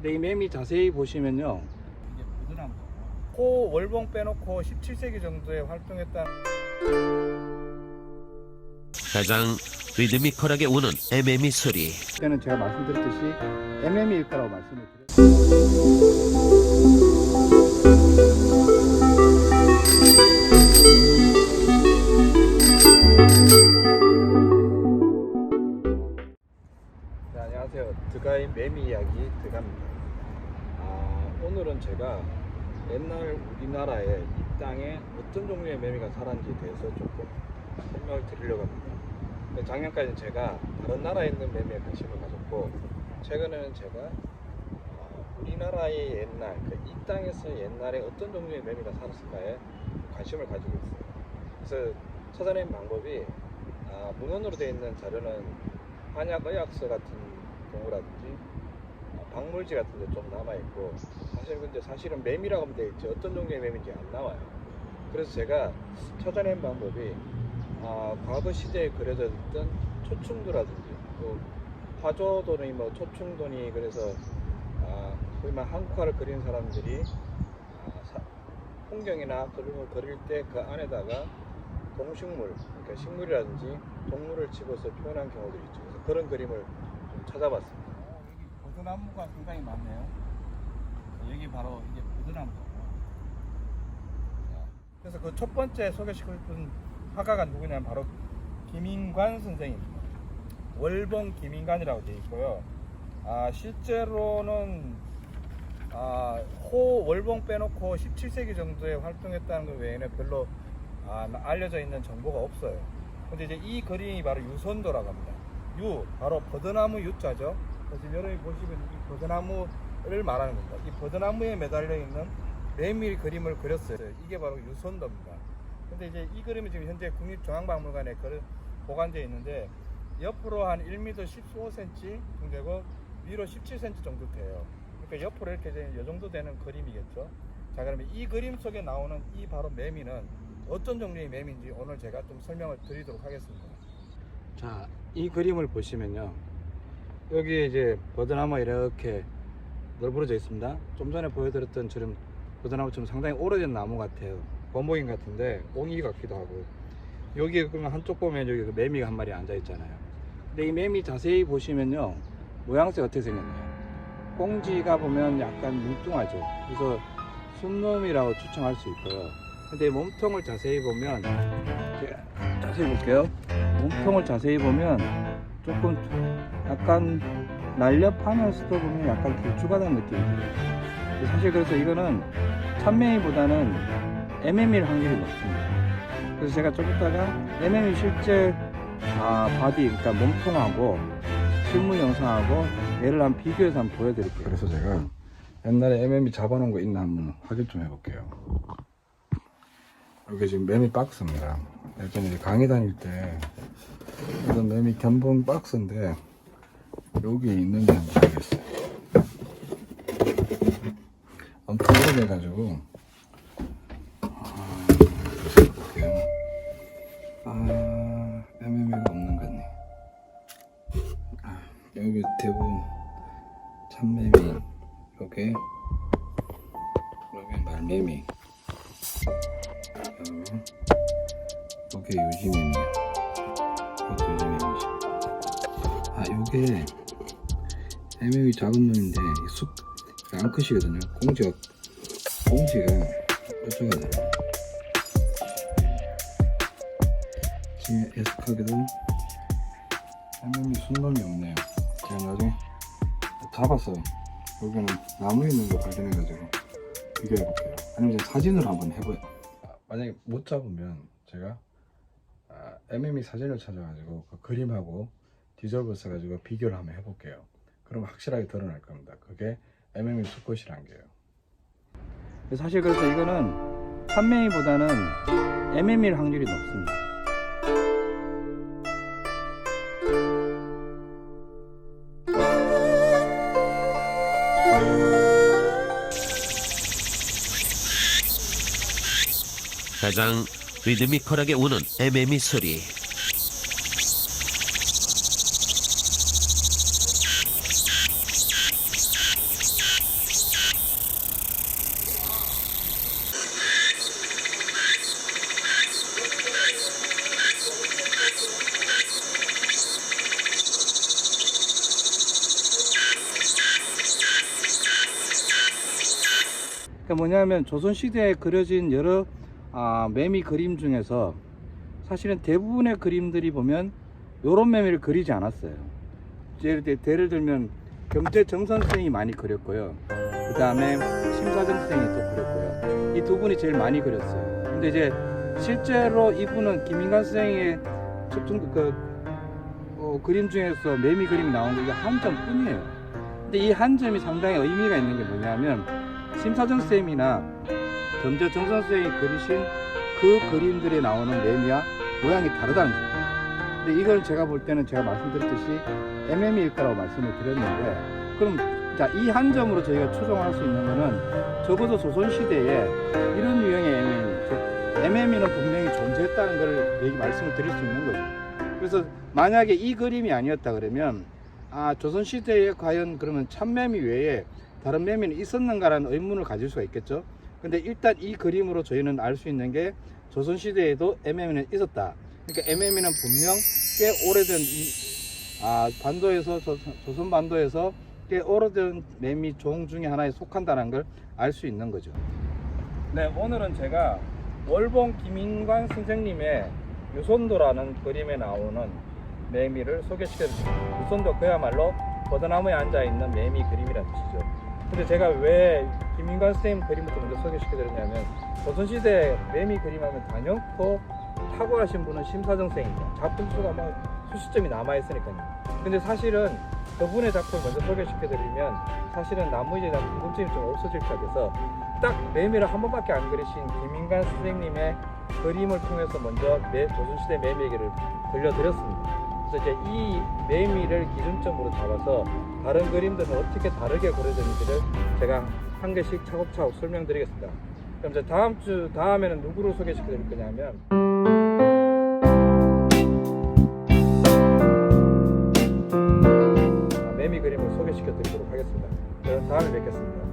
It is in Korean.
근데 이 매미 자세히 보시면요, 이게 부드러운 거. 코 월봉 빼놓고 17세기 정도에 활동했다. 가장 리드미컬하게 우는 애매미 소리. 그때는 제가 말씀드렸듯이 MM일 거라고 말씀을 드렸어요. 네, 안녕하세요. 드가의 매미 이야기 드가입니다. 오늘은 제가 옛날 우리나라에 이 땅에 어떤 종류의 매미가 살았는지에 대해서 조금 설명을 드리려고 합니다. 작년까지는 제가 다른 나라에 있는 매미에 관심을 가졌고, 최근에는 제가 우리나라의 옛날, 이 땅에서 옛날에 어떤 종류의 매미가 살았을까에 관심을 가지고 있어요. 그래서 찾아낸 방법이 문헌으로 되어 있는 자료는 한약의학서 같은 경우라든지 박물지 같은 데 좀 남아있고, 사실은 매미라고 하면 되어 있지 어떤 종류의 매미인지 안 나와요. 그래서 제가 찾아낸 방법이 과거 시대에 그려져 있던 초충도라든지 또 화조도니 초충도니, 그래서 소위 말 한국화를 그리는 사람들이 풍경이나 그런 걸 그릴 때 그 안에다가 동식물, 그러니까 식물이라든지 동물을 집어서 표현한 경우들이 있죠. 그래서 그런 그림을 좀 찾아봤습니다. 여기 버드나무가 굉장히 많네요. 여기 바로 이게 버드나무고. 그래서 그 첫 번째 소개시켜 준 화가가 누구냐면 바로 김인관 선생입니다. 월봉 김인관이라고 되어 있고요. 실제로는 호 월봉 빼놓고 17세기 정도에 활동했다는 것 외에는 별로 알려져 있는 정보가 없어요. 근데 이제 이 그림이 바로 유선도라고 합니다. 바로 버드나무 유자죠. 그래서 여러분이 보시면 이 버드나무를 말하는 겁니다. 이 버드나무에 매달려 있는 매미 그림을 그렸어요. 이게 바로 유선도입니다. 근데 이제 이 그림이 지금 현재 국립중앙박물관에 보관되어 있는데, 옆으로 한 1m 15cm 정도 되고 위로 17cm 정도 돼요. 그러니까 옆으로 이렇게 이 정도 되는 그림이겠죠. 자, 그러면 이 그림 속에 나오는 이 바로 매미는 어떤 종류의 매미인지 오늘 제가 좀 설명을 드리도록 하겠습니다. 자, 이 그림을 보시면요, 여기 이제 버드나무가 이렇게 널브러져 있습니다. 좀 전에 보여드렸던 저런 버드나무처럼 상당히 오래된 나무 같아요. 범목인 같은데 옹이 같기도 하고, 여기 그러면 한쪽 보면 여기 그 매미가 한 마리 앉아 있잖아요. 근데 이 매미 자세히 보시면요, 모양새가 어떻게 생겼나요? 꽁지가 보면 약간 뭉뚱하죠. 그래서 순놈이라고 추정할 수 있고요. 근데 몸통을 자세히 보면, 제가 자세히 볼게요. 몸통을 자세히 보면 조금 약간 날렵하면서도 보면 약간 길쭉하다는 느낌이 들어요. 사실 그래서 이거는 참매미보다는 MM일 확률이 높습니다. 그래서 제가 좀 이따가 MM이 실제 바디, 그러니까 몸통하고 실물 영상하고 얘를 한번 비교해서 한번 보여드릴게요. 그래서 제가 옛날에 MM이 잡아놓은 거 있나 한번 확인 좀 해볼게요. 이게 지금 매미 박스입니다. 예전에 이제 강의 다닐 때 이런 매미 견본 박스인데, 여기 있는지 한번 봐야겠어요. 엄청 오래돼가지고 MM이가 없는 것 같네. 여기 대부분 참매미, 여기 말매미, 여기 유지매미요. 이것도 유지매미죠. 요게 MM이 작은 놈인데 암컷이거든요. 꽁지가 뾰족하잖아요. 지금 애석하게도 MM이 순놈이 없네요. 제가 나중에 잡아서 여기는 나무에 있는 거 발견해가지고 비교해볼게요. 아니면 사진으로 한번 해봐요. 만약에 못 잡으면 제가 MM이 사진을 찾아가지고 그 그림하고 디졸브 써가지고 비교를 한번 해볼게요. 그럼 확실하게 드러날 겁니다. 그게 MM이 수컷이란 게요. 사실 그래서 이거는 참매미보다는 MM일 확률이 높습니다. 가장 리드미컬하게 우는 애매미 소리. 그러니까 뭐냐면 조선시대에 그려진 여러 매미 그림 중에서 사실은 대부분의 그림들이 보면 요런 매미를 그리지 않았어요. 예를 들면 경제정선 선생이 많이 그렸고요. 그 다음에 심사정 선생이 또 그렸고요. 이 두 분이 제일 많이 그렸어요. 근데 이제 실제로 이분은 김인관 선생의 그림 중에서 매미 그림이 나온 게 한 점뿐이에요. 근데 이 한 점이 상당히 의미가 있는 게 뭐냐면 심사정 쌤이나 경제정선 선생이 그리신 그 그림들에 나오는 매미와 모양이 다르다는 거예요. 근데 이걸 제가 볼 때는 제가 말씀드렸듯이 MM일 거라고 말씀을 드렸는데, 그럼 자, 이 한 점으로 저희가 추정할 수 있는 거는 적어도 조선시대에 이런 유형의 MM, 즉 MM이는 분명히 존재했다는 걸 말씀을 드릴 수 있는 거죠. 그래서 만약에 이 그림이 아니었다 그러면 조선시대에 과연 그러면 참매미 외에 다른 매미는 있었는가라는 의문을 가질 수가 있겠죠. 근데 일단 이 그림으로 저희는 알 수 있는 게 조선시대에도 MM이는 있었다. 그러니까 MM이는 분명 꽤 오래된 반도에서 조선 반도에서 꽤 오래된 매미 종 중에 하나에 속한다는 걸 알 수 있는 거죠. 네, 오늘은 제가 월봉 김인관 선생님의 유손도라는 그림에 나오는 매미를 소개시켜드립니다. 유손도 그야말로 버드나무에 앉아있는 매미 그림이라는 뜻이죠. 근데 제가 왜 김인관 선생님 그림부터 먼저 소개시켜드렸냐면 조선시대 매미 그림하면 단연코 탁월하신 분은 심사정 선생입니다. 작품 수가 수십 점이 남아있으니까요. 근데 사실은 그분의 작품을 먼저 소개시켜드리면 사실은 나머지에 대한 궁금증이 좀 없어질 것 같아서 딱 매미를 한 번밖에 안 그리신 김인관 선생님의 그림을 통해서 먼저 조선시대 매미 얘기를 들려드렸습니다. 그래서 이제 이 매미를 기준점으로 잡아서 다른 그림들은 어떻게 다르게 그려졌는지를 제가 한 개씩 차곡차곡 설명드리겠습니다. 그럼 이제 다음에는 누구를 소개시켜드릴 거냐면 매미 그림을 소개시켜드리도록 하겠습니다. 그럼 다음에 뵙겠습니다.